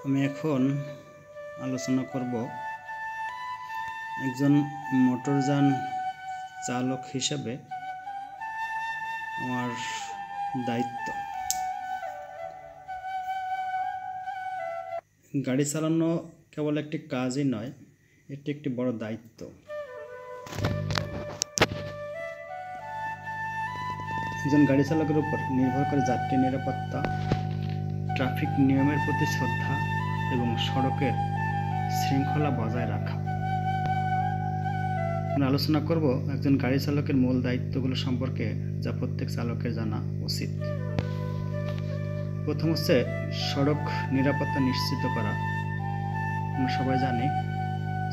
আমি এখন আলোচনা করব একজন মোটরযান চালক হিসেবে আমার দায়িত্ব। গাড়ি চালানো কেবল একটি কাজই নয়, এটি একটি বড় দায়িত্ব। একজন গাড়ি চালকের উপর নির্ভর করে যাত্রী নিরাপত্তা, ট্রাফিক নিয়মের প্রতি শ্রদ্ধা এবং সড়কের শৃঙ্খলা বজায় রাখা। আমরা আলোচনা করব একজন গাড়ি চালকের মূল দায়িত্বগুলো সম্পর্কে, যা প্রত্যেক চালকের জানা উচিত। প্রথম হচ্ছে সড়ক নিরাপত্তা নিশ্চিত করা। আমরা সবাই জানি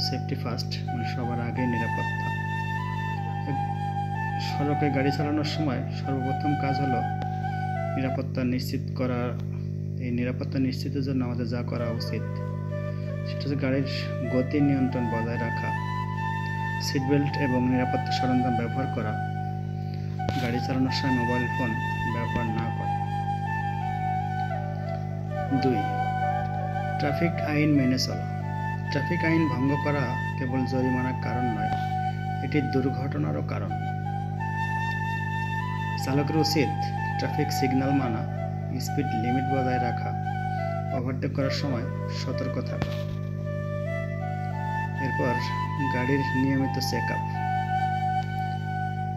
সেফটি ফার্স্ট, মানে সবার আগে নিরাপত্তা। সড়কে গাড়ি চালানোর সময় সর্বপ্রথম কাজ হলো নিরাপত্তা নিশ্চিত করা। এই নিরাপত্তা নিশ্চিতের জন্য আমাদের যা করা উচিত সেটা হচ্ছে গাড়ির গতি নিয়ন্ত্রণ বজায় রাখা, সিট বেল্ট এবং নিরাপত্তা সরঞ্জাম ব্যবহার করা, গাড়ি চালানোর সময় মোবাইল ফোন ব্যবহার না করা। 2. ট্রাফিক আইন মেনে চলা। ট্রাফিক আইন ভঙ্গ করা কেবল জরিমানার কারণ নয়, এটি দুর্ঘটনারও কারণ। চালকের উচিত ট্রাফিক সিগন্যাল মানা, স্পিড লিমিট বজায় রাখা, ওভারটেক করার সময় সতর্ক থাকা। এরপর গাড়ির নিয়মিত চেক আপ।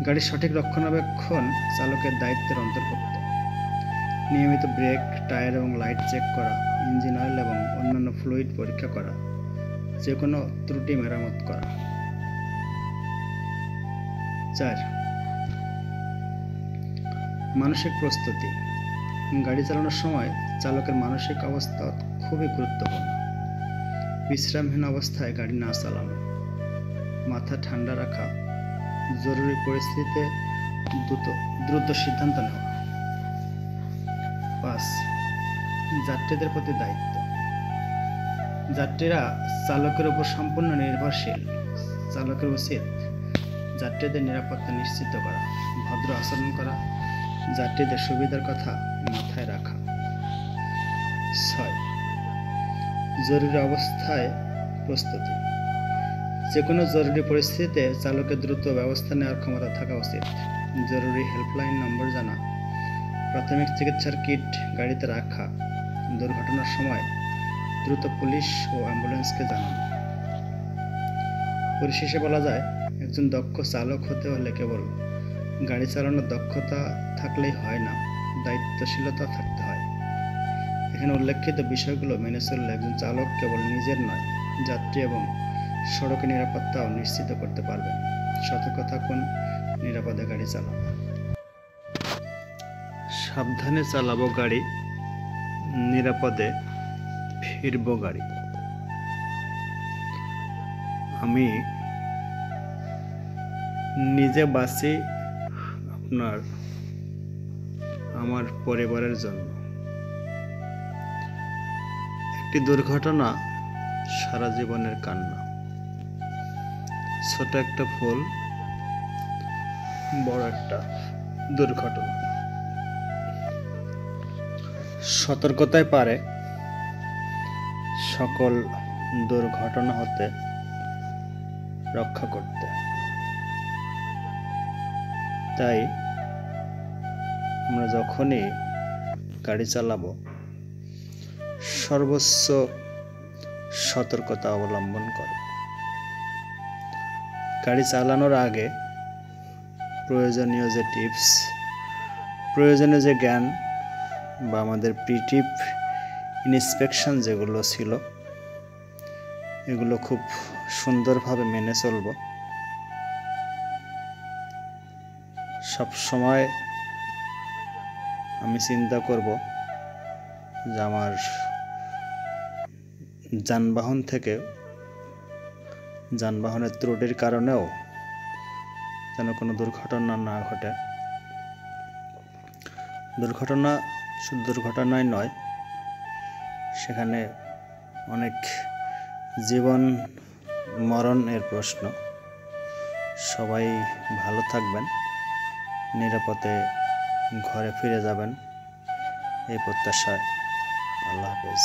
গাড়ির সঠিক রক্ষণাবেক্ষণ চালকের দায়িত্বের অন্তর্ভুক্ত। নিয়মিত ব্রেক, টায়ার এবং লাইট চেক করা, ইঞ্জিন অয়েল এবং অন্যান্য ফ্লুইড পরীক্ষা করা, যে কোনো ত্রুটি মেরামত করা। 4. মানসিক প্রস্তুতি। গাড়ি চালানোর সময় চালকের মানসিক অবস্থা খুবই গুরুত্বপূর্ণ। বিশ্রামহীন অবস্থায় গাড়ি না চালানো, মাথা ঠান্ডা রাখা, জরুরি পরিস্থিতিতে দ্রুত সিদ্ধান্ত নেওয়া। 5. যাত্রীদের প্রতি দায়িত্ব। যাত্রীরা চালকের উপর সম্পূর্ণ নির্ভরশীল। চালকের উচিত যাত্রীদের নিরাপত্তা নিশ্চিত করা, ভদ্র আচরণ করা, যাত্রীদের সুবিধার কথা মাথায় রাখা। 6. জরুরি অবস্থায় প্রস্তুতি। যে কোনো জরুরি পরিস্থিতিতে চালকের দ্রুত ব্যবস্থা নেওয়ার ক্ষমতা থাকা উচিত। জরুরি হেল্পলাইন নম্বর জানা, প্রাথমিক চিকিৎসার কিট গাড়িতে রাখা, দুর্ঘটনার সময় দ্রুত পুলিশ ও অ্যাম্বুলেন্সকে জানানো। পরিশেষে বলা যায়, একজন দক্ষ চালক হতে হলে কেবল গাড়ি চালানোর দক্ষতা থাকলেই হয় না, দায়িত্বশীলতা থাকতে হয়। এখানে উল্লেখিত বিষয়গুলো মেনে চললে একজন চালক কেবল নিজের নয়, যাত্রী এবং সড়কের নিরাপত্তাও নিশ্চিত করতে পারবেন। সতর্ক থাকুন, নিরাপদে গাড়ি চালান। সাবধানে চালাবো গাড়ি, নিরাপদে ফিরবো গাড়ি। আমি নিজে বাঁচি আমার পরিবারের জন্য। একটি দুর্ঘটনা সারা জীবনের কান্না। ছোট একটা ভুল, বড় একটা দুর্ঘটনা। সতর্কতায় পারে সকল দুর্ঘটনা হতে রক্ষা করতে। তাই আমরা যখনই গাড়ি চালাবো সর্বোচ্চ সতর্কতা অবলম্বন করব। গাড়ি চালানোর আগে প্রয়োজনীয় যে টিপস, প্রয়োজনীয় যে জ্ঞান বা আমাদের প্রিটিভ ইন্সপেকশন যেগুলো ছিল, এগুলো খুব সুন্দরভাবে মেনে চলব। সব সময় আমি চিন্তা করব যে আমার যানবাহনের ত্রুটির কারণেও যেন কোনো দুর্ঘটনা না ঘটে। দুর্ঘটনা শুধু দুর্ঘটনাই নয়, সেখানে অনেক জীবন মরণের প্রশ্ন। সবাই ভালো থাকবেন, নিরাপদে ঘরে ফিরে যাবেন এই প্রত্যাশায়। আল্লাহ হাফেজ।